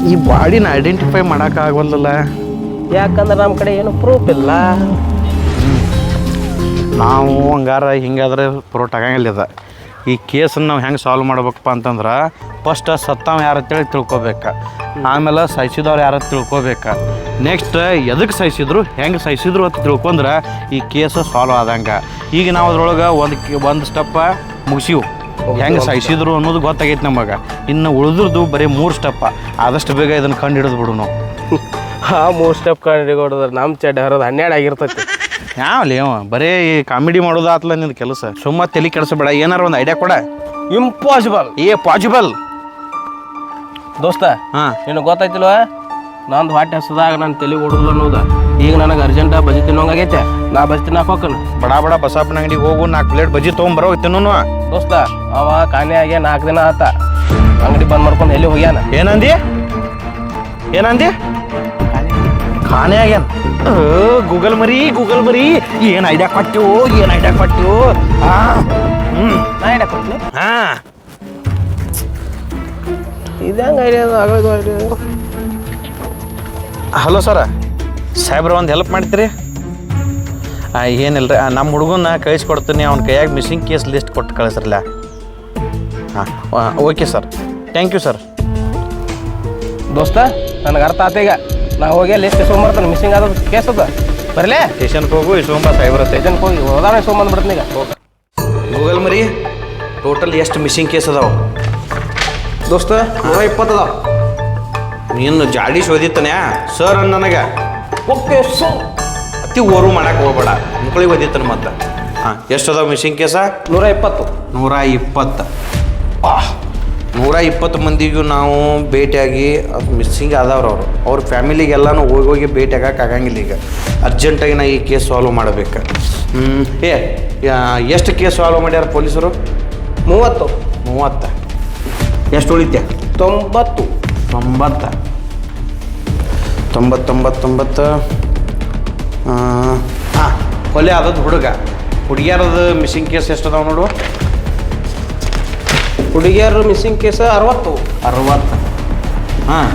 ಈ ಬಾಡಿನ ಐಡೆಂಟಿಫೈ ಮಾಡೋಕ್ಕಾಗವಲ್ಲಲ್ಲ. ಯಾಕಂದ್ರೆ ನಮ್ಮ ಕಡೆ ಏನು ಪ್ರೂಫ್ ಇಲ್ಲ. ನಾವು ಹಂಗಾರ ಹಿಂಗಾದ್ರೆ ಪ್ರೂಫ್ ಆಗಂಗಿಲ್ಲ ಇದು. ಈ ಕೇಸನ್ನು ನಾವು ಹೆಂಗೆ ಸಾಲ್ವ್ ಮಾಡ್ಬೇಕಪ್ಪ ಅಂತಂದ್ರೆ ಫಸ್ಟ್ ಸತ್ತವ ಯಾರು ಅಂತೇಳಿ ತಿಳ್ಕೊಬೇಕು. ಆಮೇಲೆ ಸಹಿಸಿದವ್ರು ಯಾರು ತಿಳ್ಕೊಬೇಕು. ನೆಕ್ಸ್ಟ್ ಎದಕ್ಕೆ ಸಹಿಸಿದ್ರು ಹೆಂಗೆ ಸಹಿಸಿದ್ರು ಅಂತ ತಿಳ್ಕೊಂಡ್ರೆ ಈ ಕೇಸು ಸಾಲ್ವ್ ಆದಂಗೆ. ಈಗ ನಾವು ಅದ್ರೊಳಗೆ ಒಂದು ಸ್ಟೆಪ್ಪ ಮುಗಿಸಿವು, ಹೆಂಗೆ ಸಹಿಸಿದ್ರು ಅನ್ನೋದು ಗೊತ್ತಾಗೈತೆ ನಮಗೆ. ಇನ್ನು ಉಳಿದ್ರದ್ದು ಬರೀ 3 ಸ್ಟೆಪ್ಪ. ಆದಷ್ಟು ಬೇಗ ಇದನ್ನು ಕಂಡು ಹಿಡಿದು ಬಿಡು ನಾವು. ಆ 3 ಸ್ಟೆಪ್ ಕಂಡು ಹಿಡಿದ್ರೆ ನಮ್ಮ ಚಡ್ಡಿ ಹರಿದು 12 ಆಗಿರ್ತೈತಿ. ಯಾವಲ್ಲಿ ಬರೀ ಈ ಕಾಮಿಡಿ ಮಾಡೋದು ಆತ್ಲ ನಿಂದು ಕೆಲಸ. ಸುಮ್ಮ ತಲೆ ಕೆಡಿಸಬೇಡ, ಏನಾರು ಒಂದು ಐಡಿಯಾ ಕೊಡ. ಇಂಪಾಸಿಬಲ್. ಪಾಸಿಬಲ್ ದೋಸ್ತ. ಹಾಂ, ನಿನಗೆ ಗೊತ್ತಾಯ್ತಿಲ್ವ ನಂದು ಹೊಟ್ಟೆ ಹಸದಾಗ ನಾನು ತಲೆ ಓಡುದಿಲ್ಲ ಅನ್ನೋದು. ಈಗ ನನಗೆ ಅರ್ಜೆಂಟ ಬಜಿ ತಿನ್ನೋಂಗಾಗೈತೆ. ನಾ ಬಜಿ ತಿನ್ನಕ್ಕೆ ಹೋಗ್ಕನು. ಬಡ ಬಸಪ್ಪನ ಅಂಗಡಿಗೆ ಹೋಗು, 4 ಪ್ಲೇಟ್ ಬಜ್ಜಿ ತೊಗೊಂಬರೋ ತಿನ್ನೋನು. ದೋಸ್ತ ಅವ ಕಾಣೆಯಾಗೆ 4 ದಿನ ಆತ. ಅಂಗಡಿ ಬಂದ್ ಮಾಡ್ಕೊಂಡು ಎಲ್ಲಿ ಹೋಗ್ಯಾನ. ಏನಂದಿ ಖಾನೆ ಆಗ್ಯಾನ. ಗೂಗಲ್ ಮರಿ ಏನು ಐಡಿಯಾ ಕೊಟ್ಟು ನಾ ಐಡಿಯಾ ಕೊಡ್ತೀನಿ. ಹಾಂ, ಇದಂಗೆ ಐಡಿಯಾ ಆಗೋದು ಐಡಿಯಾ. ಹಲೋ ಸರ, ಸಾಹೇಬ್ರ ಒಂದು ಹೆಲ್ಪ್ ಮಾಡ್ತೀರಿ? ಏನಿಲ್ಲ ರೀ, ನಮ್ಮ ಹುಡುಗನ್ನ ಕಳಿಸ್ಕೊಡ್ತೀನಿ. ಅವ್ನ ಕೈಯಾಗ ಮಿಸ್ಸಿಂಗ್ ಕೇಸ್ ಲಿಸ್ಟ್ ಕೊಟ್ಟು ಕಳಿಸ್ರಲ್ಲ. ಹಾಂ, okay sir, thank you sir. ದೋಸ್ತ ನನಗೆ ಅರ್ಥ ಆತ. ಈಗ ನಾ ಹೋಗಿ ಲಿಸ್ಟ್ ಇಸ್ಕೊಂಬರ್ತಾನೆ. ಮಿಸ್ಸಿಂಗ್ ಆದ ಕೇಸ್ ಅದ. ಬರಲೇ ಸ್ಟೇಷನ್ಗೆ ಹೋಗು, ಇಸ್ಕೊಂಬ ಸಾಹೇಬ್ರ. ಸ್ಟೇಷನ್ಗೆ ಹೋಗಿ ಹೋದಾನ ಇಸ್ಕೊಂಬಂದ್ಬಿಡ್ತೀನಿ. ಈಗ ಗೂಗಲ್ ಮರಿ ಟೋಟಲ್ ಎಷ್ಟು ಮಿಸ್ಸಿಂಗ್ ಕೇಸ್ ಅದಾವ ದೋಸ್ತ? 120 ಅದಾವ. ನೀನು ಜಾಡಿ ಶೋದಿತ್ತಾನೆ ಸರ್ ಅನ್ನ ನನಗೆ. Okay sir. ಅತಿ ಓರು ಮಾಡಕ್ಕೆ ಹೋಗ್ಬೇಡ, ಮುಕ್ಳಿಗೆ ಓದಿತ್ತಾನೆ ಮತ್ತೆ. ಹಾಂ, ಎಷ್ಟು ಅದಾವ ಮಿಸ್ಸಿಂಗ್ ಕೇಸ? 120. 120 ಮಂದಿಗೂ ನಾವು ಭೇಟಿಯಾಗಿ ಮಿಸ್ಸಿಂಗ್ ಆದವ್ರು ಅವ್ರ ಫ್ಯಾಮಿಲಿಗೆಲ್ಲನೂ ಹೋಗಿ ಭೇಟಿ ಆಗಂಗಿಲ್ಲ. ಈಗ ಅರ್ಜೆಂಟಾಗಿ ನಾ ಈ ಕೇಸ್ ಸಾಲ್ವ್ ಮಾಡಬೇಕು. ಎಷ್ಟು ಕೇಸ್ ಸಾಲ್ವ್ ಮಾಡ್ಯಾರ ಪೊಲೀಸರು? 30. ಎಷ್ಟು ಉಳಿತೆ? 90. 90. ಹಾಂ, ಕೊಲೆ ಆದದ್ದು ಹುಡುಗಿಯರದು ಮಿಸ್ಸಿಂಗ್ ಕೇಸ್ ಎಷ್ಟು ಅದಾವ ನೋಡು. ಹುಡುಗಿಯರು ಮಿಸ್ಸಿಂಗ್ ಕೇಸ್ 60. ಹಾಂ,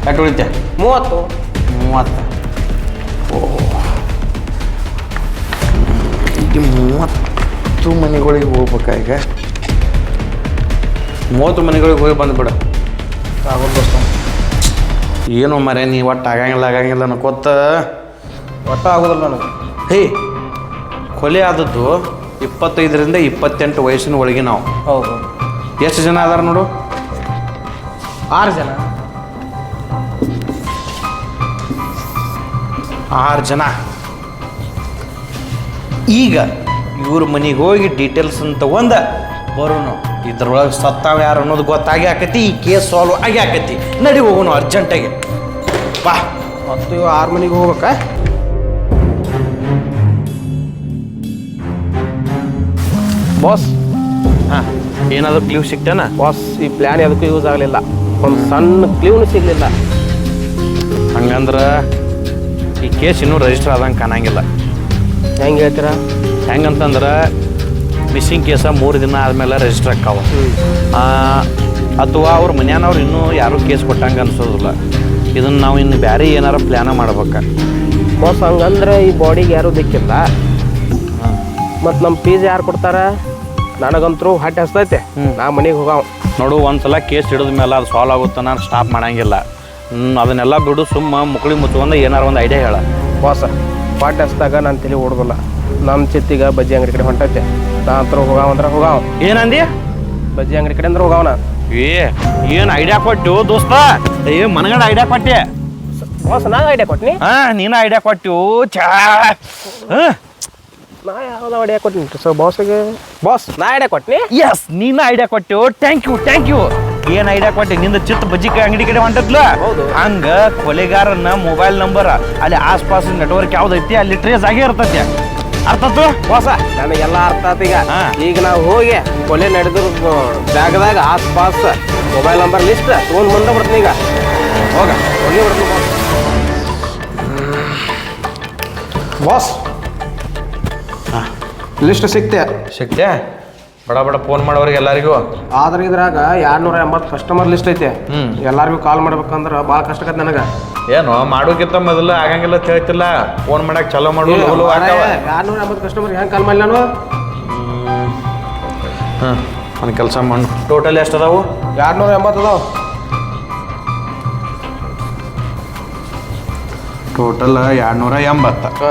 ಎಷ್ಟು ಉಳಿತೆ? 30. ಈಗ 30 ಮನೆಗಳಿಗೆ ಹೋಗ್ಬೇಕಾ? ಈಗ 30 ಮನೆಗಳಿಗೆ ಹೋಗಿ ಬಂದುಬಿಡ. ಆಗೋದು ದೋಸ್ತ. ಏನೋ ಮರೆ ನೀ ಒಟ್ಟು ಆಗಂಗಿಲ್ಲ ಅನ್ಕೋತ. ಒಟ್ಟು ಆಗೋದಿಲ್ಲ ನನಗೆ. ಕೊಲೆ ಆದದ್ದು 25ರಿಂದ 28 ವಯಸ್ಸಿನ ಒಳಗೆ ನಾವು. ಹೌದು. ಎಷ್ಟು ಜನ ಅದಾರ ನೋಡು? 6 ಜನ. 6 ಜನ. ಈಗ ಇವ್ರ ಮನೆಗೆ ಹೋಗಿ ಡೀಟೇಲ್ಸ್ ಅಂತ ಬರೋನು. ಇದ್ರೊಳಗೆ ಸತ್ತಾವ ಯಾರು ಅನ್ನೋದು ಗೊತ್ತಾಗಿ ಆಕತಿ. ಈ ಕೇಸ್ ಸಾಲ್ವ್ ಆಗಿ ಆಕತಿ. ನಡಿ ಹೋಗೋನು ಅರ್ಜೆಂಟಾಗಿ ಬಾ. ಮತ್ತು 6 ಮನೆಗೆ ಹೋಗ್ಬೇಕಾ? ಬಾಸ್. ಹಾಂ, ಏನಾದರೂ ಕ್ಲೂ ಸಿಗ್ತಾನ? ಬಾಸ್, ಈ ಪ್ಲ್ಯಾನ್ ಅದಕ್ಕೂ ಯೂಸ್ ಆಗಲಿಲ್ಲ. ಒಂದು ಸಣ್ಣ ಕ್ಲೂನು ಸಿಗಲಿಲ್ಲ. ಹಂಗಂದ್ರೆ ಈ ಕೇಸ್ ಇನ್ನೂ ರಿಜಿಸ್ಟರ್ ಆದಂಗೆ ಕಾಣಂಗಿಲ್ಲ. ಹೆಂಗೆ ಹೇಳ್ತೀರಾ? ಹೆಂಗಂತಂದ್ರೆ ಮಿಸ್ಸಿಂಗ್ ಕೇಸ 3 ದಿನ ಆದಮೇಲೆ ರಿಜಿಸ್ಟರ್ ಆಕ್ಕಾವ. ಅಥವಾ ಅವ್ರ ಮನ್ಯಾನವ್ರು ಇನ್ನೂ ಯಾರೂ ಕೇಸ್ ಕೊಟ್ಟಂಗೆ ಅನ್ಸೋದಿಲ್ಲ. ಇದನ್ನು ನಾವು ಇನ್ನು ಬೇರೆ ಏನಾರ ಪ್ಲ್ಯಾನ ಮಾಡ್ಬೇಕು. ಬಾಸ್, ಹಂಗಂದ್ರೆ ಈ ಬಾಡಿಗೆ ಯಾರೂ ದಿಕ್ಕಿಲ್ಲ. ಮತ್ತು ನಮ್ಮ ಫೀಸ್ ಯಾರು ಕೊಡ್ತಾರ? ನನಗಂತರೂ ಹೊಟ್ಟೆ ಹಸ್ತೈತೆ. ನಾ ಮನೆಗೆ ಹೋಗಾವ. ನೋಡು, ಒಂದ್ಸಲ ಕೇಸ್ ಹಿಡಿದ ಮೇಲೆ ಅದು ಸಾಲ್ವ್ ಆಗುತ್ತೆ, ನಾನು ಸ್ಟಾಪ್ ಮಾಡಂಗಿಲ್ಲ. ಅದನ್ನೆಲ್ಲ ಬಿಡು, ಸುಮ್ಮ ಮುಕ್ಳಿ ಮುಚ್ಕೊಂಡು ಏನಾರು ಒಂದು ಐಡಿಯಾ ಹೇಳ. ಬಾಸ, ಹೊಟ್ಟೆ ಹಸ್ದಾಗ ನಾನು ತಲೆ ಓಡೋದಿಲ್ಲ. ನಮ್ಮ ಚಿತ್ತಿಗೆ ಬಜ್ಜಿ ಅಂಗಡಿ ಕಡೆ ಹೊಂಟೈತೆ. ನಾ ಹತ್ರ ಹೋಗಾವ. ಏನಂದಿ? ಬಜ್ಜಿ ಅಂಗಡಿ ಕಡೆ ಅಂದ್ರೆ ಹೋಗಾವನ. ಏನು ಐಡಿಯಾ ಕೊಟ್ಟು ದೋಸ್ತ? ಮನಗಂಡ ಐಡಿಯಾ ಕೊಟ್ಟೆ. ಬಾಸ್, ನಾ ಐಡಿಯಾ ಕೊಟ್ಟಿನಿ. ನೀನು ಐಡಿಯಾ ಕೊಟ್ಟು ನಾ ಯಾವ್ದು ಐಡಿಯಾ ಕೊಟ್ಟಿನಿ ಸೊ ಬಾಸ್ಗೆ? ಬಾಸ್, ನಾ ಐಡಿಯಾ ಕೊಟ್ಟಿನಿ. ಎಸ್, ನೀನು ಐಡಿಯಾ ಕೊಟ್ಟು. Thank you. ಏನು ಐಡಿಯಾ ಕೊಟ್ಟೆ? ನಿಂದ ಚಿತ್ತ ಬಜ್ಜಿ ಅಂಗಡಿ ಕಡೆ ಹೊಂಟದ್ಲ. ಹಂಗ ಕೊಲೆಗಾರನ ಮೊಬೈಲ್ ನಂಬರ್ ಅಲ್ಲಿ ಆಸ್ಪಾಸ್ ನೆಟ್ವರ್ಕ್ ಯಾವ್ದೈತಿ ಅಲ್ಲಿ ಟ್ರೇಸ್ ಆಗೇ ಇರ್ತೈತಿ. ಅರ್ಥ ಆಯ್ತು ಬಾಸ? ನನಗೆಲ್ಲ ಅರ್ಥ ಆಯ್ತು. ಈಗ ನಾವು ಹೋಗಿ ಕೊಲೆ ನಡೆದ್ರು ಜಾಗದಾಗ ಆಸ್ಪಾಸ್ ಮೊಬೈಲ್ ನಂಬರ್ ಲಿಸ್ಟ್ ತೊಗೊಂಡು ಮುಂದೆ ಬರ್ತೀನಿ. ಈಗ ಹೋಗಿ ಬರ್ತೀನಿ ಬಾಸ್. ಲಿಸ್ಟ್ ಸಿಕ್ತೆ. ಬಡ ಬಡ ಫೋನ್ ಮಾಡೋರಿಗೆ ಎಲ್ಲರಿಗೂ. ಆದ್ರೆ ಇದ್ರಾಗ 280 ಕಸ್ಟಮರ್ ಲಿಸ್ಟ್ ಐತೆ. ಎಲ್ಲಾರ್ಗೂ ಕಾಲ್ ಮಾಡ್ಬೇಕಂದ್ರೆ ಭಾಳ ಕಷ್ಟ ಆಗತ್ತೆ ನನಗೆ. ಏನು ಮಾಡೋಕ್ಕಿಂತ ಮೊದಲು ಆಗಂಗಿಲ್ಲ ಅಂತ ಹೇಳ್ತಿಲ್ಲ, ಫೋನ್ ಮಾಡಕ್ಕೆ ಚಲೋ ಮಾಡು. 280 ಕಸ್ಟಮರ್ ಹೆಂಗೆ ಕಾಲ್ ಮಾಡಿ ನಾನು? ಹಾಂ, ಒಂದು ಕೆಲಸ ಮಾಡಿ. ಟೋಟಲ್ ಎಷ್ಟು ಅದಾವು? 280 ಅದಾವ. ಟೋಟಲ್ 280.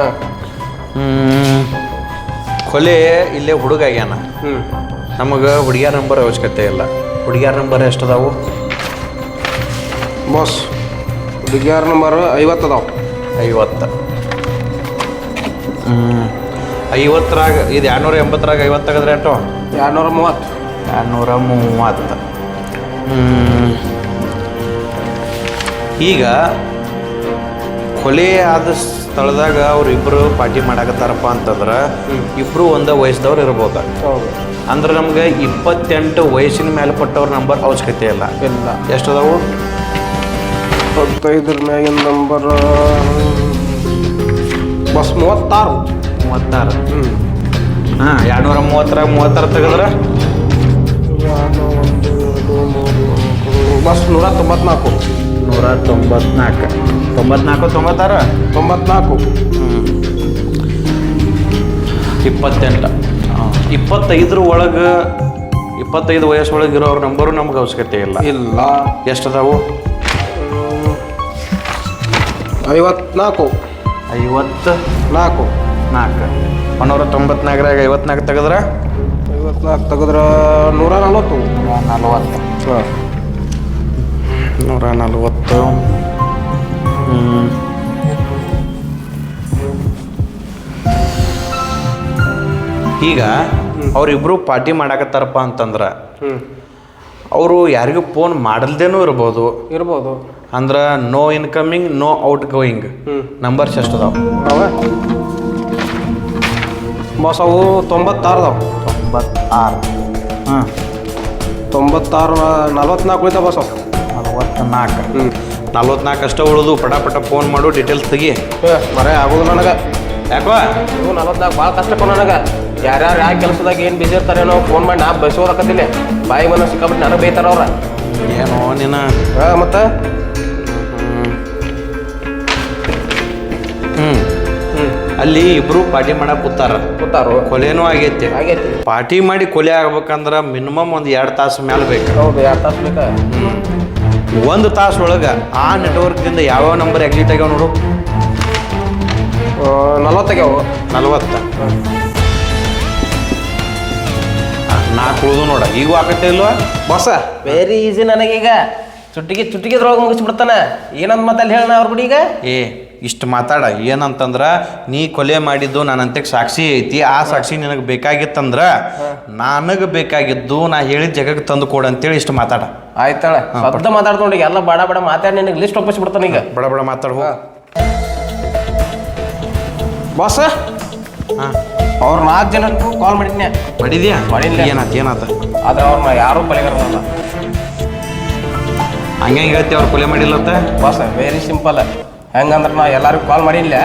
ಕೊಲೆ ಇಲ್ಲೇ ಹುಡುಗ ಆಗ್ಯಾನ. ನಮಗೆ ಹುಡುಗಿಯರ ನಂಬರ್ ಅವಶ್ಯಕತೆ ಇಲ್ಲ. ಹುಡುಗಿಯರ ನಂಬರ್ ಎಷ್ಟು ಅದಾವು ಬಾಸ್? ಹುಡುಗಿಯರ ನಂಬರ್ 50 ಅದಾವ. 50. 50ರಾಗ ಇದು 280ರಾಗ 50 ತೆಗೆದ್ರೆ ಎಷ್ಟು? 230. 230. ಈಗ ಕೊಲೆ ಆದ ಸ್ಥಳದಾಗ ಅವ್ರಿಬ್ರು ಪಾರ್ಟಿ ಮಾಡಾಕತ್ತಾರಪ್ಪ ಅಂತಂದ್ರೆ ಇಬ್ರು ಒಂದೇ ವಯಸ್ಸದವ್ರು ಇರ್ಬೋದು. ಅಂದ್ರೆ ನಮ್ಗೆ 28 ವಯಸ್ಸಿನ ಮೇಲೆ ಪಟ್ಟವ್ರ ನಂಬರ್ ಅವಶ್ಯಕತೆ ಇಲ್ಲ. ಎಷ್ಟು ಅದಾವು? 25 ಮ್ಯಾಗಿನ ನಂಬರ್ ಬಸ್ 36. 36. ಹಾಂ, 230ರಾಗ 36 ತೆಗೆದ್ರೆ ಬಸ್ 194. 194. 94, 96, 94. 28. 25 ಒಳಗೆ 25 ವಯಸ್ಸೊಳಗೆ ಇರೋವ್ರ ನಂಬರು ನಮ್ಗೆ ಅವಶ್ಯಕತೆ ಇಲ್ಲ. ಎಷ್ಟು ಅದಾವು? 54. 54. 194ರಾಗ 54 ತೆಗೆದ್ರೆ 54 ತೆಗೆದ್ರೆ 140. 140. ಈಗ ಅವರಿಬ್ರು ಪಾರ್ಟಿ ಮಾಡಾಕತ್ತಾರಪ್ಪ ಅಂತಂದ್ರೆ ಅವರು ಯಾರಿಗೂ ಫೋನ್ ಮಾಡಲ್ದೇನೂ ಇರ್ಬೋದು. ಅಂದ್ರೆ no incoming, no outgoing numbers ಎಷ್ಟು ಅದಾವ? ಬಸ್ ಅವು 96 ಅದಾವ. 96. ಹಾಂ, 96. 44 ಉಳಿತಾವ ಬಸ್ ಅವು. 44. 44 ಅಷ್ಟೇ ಉಳಿದು. ಪಟ ಫೋನ್ ಮಾಡು, ಡೀಟೇಲ್ಸ್ ತೆಗಿ. ಮರೆ ಆಗೋದು ನನಗೆ. ಯಾಕೋ? 44 ಭಾಳ ಕಷ್ಟಪ್ಪ ನನಗೆ. ಯಾರ್ಯಾರು ಯಾವ ಕೆಲಸದಾಗ ಏನು ಬಿಸಿ ಇರ್ತಾರೇನೋ ಫೋನ್ ಮಾಡಿ ನಾ ಬಯಸೋದಕ್ಕತ್ತಿಲ್ಲ. ಬಾಯಿ ಬಂದ ಸಿಕ್ಕಾಬಿಟ್ಟು ನನಗೆ ಬೈತಾರ ಅವ್ರ. ಏನೋ ನೀನು. ಮತ್ತೆ ಅಲ್ಲಿ ಇಬ್ರು ಪಾರ್ಟಿ ಮಾಡಕ್ಕೆ ಕೂತಾರು. ಕೊಲೆನೂ ಆಗೈತಿ. ಪಾರ್ಟಿ ಮಾಡಿ ಕೊಲೆ ಆಗ್ಬೇಕಂದ್ರೆ ಮಿನಿಮಮ್ ಒಂದು 2 ತಾಸು ಮೇಲೆ ಬೇಕು. ಹೌದು, 2 ತಾಸು ಬೇಕಾ? 1 ತಾಸು ಒಳಗೆ ಆ ನೆಟ್ವರ್ಕ್ದಿಂದ ಯಾವ್ಯಾವ ನಂಬರ್ ಎಕ್ಸಿಟ್ ಆಗ್ಯಾವ ನೋಡು? 40 ಆಗ್ಯಾವ. 40. 4 ಉಳಿದು ನೋಡ. ಈಗೂ ಆಗತ್ತೆ ಇಲ್ವಾ ಬಸ್? ವೆರಿ ಈಸಿ ನನಗೀಗ. ಚುಟ್ಟಿಗೆದ್ರೊಳಗೆ ಮುಗಿಸ್ಬಿಡ್ತಾನೆ. ಏನಂತ ಮಾತಲ್ಲಿ ಹೇಳ ಅವ್ರ ಬಿಡಿ. ಈಗ ಇಷ್ಟು ಮಾತಾಡ. ಏನಂತಂದ್ರೆ ನೀ ಕೊಲೆ ಮಾಡಿದ್ದು ನನ್ನಂತಕ್ಕೆ ಸಾಕ್ಷಿ ಐತಿ. ಆ ಸಾಕ್ಷಿ ನಿನಗೆ ಬೇಕಾಗಿತ್ತಂದ್ರೆ ನನಗೆ ಬೇಕಾಗಿದ್ದು ನಾ ಹೇಳಿದ ಜಗಕ್ಕೆ ತಂದು ಕೊಡು ಅಂತೇಳಿ ಇಷ್ಟು ಮಾತಾಡ. ಆಯ್ತಾಳ, ಶಬ್ದ ಮಾತಾಡ್ಕೊಂಡು ಎಲ್ಲ ಬಡ ಮಾತಾಡಿ ನಿನಗೆ ಲಿಸ್ಟ್ ಒಪ್ಪಿಸ್ಬಿಡ್ತಾನೆ. ಈಗ ಬಡ ಮಾತಾಡ ಹೋಗ ಬಾಸ್. ಹಾಂ, ಅವ್ರು 4 ಜನಕ್ಕೂ ಕಾಲ್ ಮಾಡಿದ್ಯಾ? ಏನಾತ? ಆದ್ರೆ ಅವ್ರನ್ನ ಯಾರೂ ಕೊಲೆಗಾರಲ್ಲ. ಹಂಗೆ ಹೇಳ್ತಿ ಅವ್ರು ಕೊಲೆ ಮಾಡಿಲ್ಲತ್ತ? Boss very simple. ಹೆಂಗಂದ್ರೆ ನಾ ಎಲ್ಲರಿಗೂ ಕಾಲ್ ಮಾಡಿಲ್ಲ.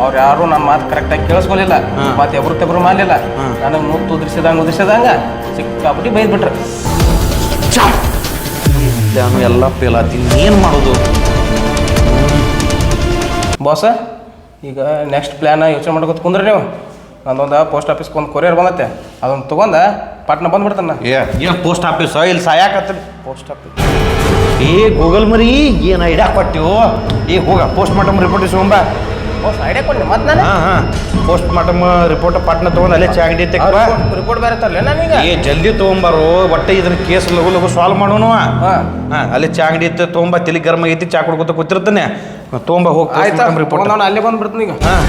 ಅವ್ರು ಯಾರು ನನ್ನ ಮಾತು ಕರೆಕ್ಟಾಗಿ ಕೇಳಿಸ್ಕೊಲಿಲ್ಲ. ಮತ್ತೆ ಎಬ್ರು ಮಾಡಲಿಲ್ಲ. ನನಗೆ ಮುತ್ತು ಉದ್ರಿಸಿದಂಗೆ ಸಿಕ್ಕಾಬಿಟ್ಟು ಬೈದ್ಬಿಟ್ರು. ನಾನು ಎಲ್ಲ ಫೇಲ್ ಆತೀನಿ. ಏನು ಮಾಡೋದು ಬಾಸ್? ಈಗ ನೆಕ್ಸ್ಟ್ ಪ್ಲ್ಯಾನ್ ಯೋಚನೆ ಮಾಡ್ಕೊತ ಕುಂದ್ರಿ ನೀವು. ನಂದೊಂದು ಪೋಸ್ಟ್ ಆಫೀಸ್ಗೆ ಒಂದು ಕೊರಿಯರ್ ಬಂದತ್ತೆ. ಅದನ್ನು ತೊಗೊಂಡು ಪಟ್ನ ಬಂದ್ಬಿಡ್ತಾನೆ. ಏನು ಪೋಸ್ಟ್ ಆಫೀಸ್ ಇಲ್ಲಿ ಸಾಯಾಕತ್ತ? ಪೋಸ್ಟ್ ಆಫೀಸ್ ಗೂಗಲ್ ಮರಿ ಏನು ಐಡಿಯಾ ಕೊಟ್ಟಿವು? ಹೋಗ ಪೋಸ್ಟ್ ಮಾರ್ಟಮ್ ರಿಪೋರ್ಟ್ ಇಸ್ಕೊಂಬ. ಐಡಿಯಾ ಕೊಡಿ ಮತ್ತೆ ನಾನು. ಹಾಂ, ಪೋಸ್ಟ್ ಮಾರ್ಟಮ್ ರಿಪೋರ್ಟ್ ಪಟ್ನ ತೊಗೊಂಡು ಅಲ್ಲೇ ಚಾಗಡಿ ರಿಪೋರ್ಟ್ ಬೇರೆ ತರಲ್ಲ ನನಗ. ಜಲ್ದಿ ತೊಗೊಂಬಾರು. ಒಟ್ಟೆ ಇದ್ರ ಕೇಸ್ ಲಗು ಸಾಲ್ವ್ ಮಾಡೋನು. ಹಾಂ, ಅಲ್ಲೇ ಚಾಗಡಿ ಇತ್ತು ತೊಗೊಂಬ. ತಲೆ ಗರಮ್ ಆಗೈತಿ, ಚಾ ಕುಡ್ಕೊತ ಕೂತಿರ್ತಾನೆ. ತೊಗೊಂಬ ಹೋಗಿ ರಿಪೋರ್ಟ್. ಅಲ್ಲೇ ಬಂದ್ಬಿಡ್ತೀನಿ ಈಗ. ಹಾಂ,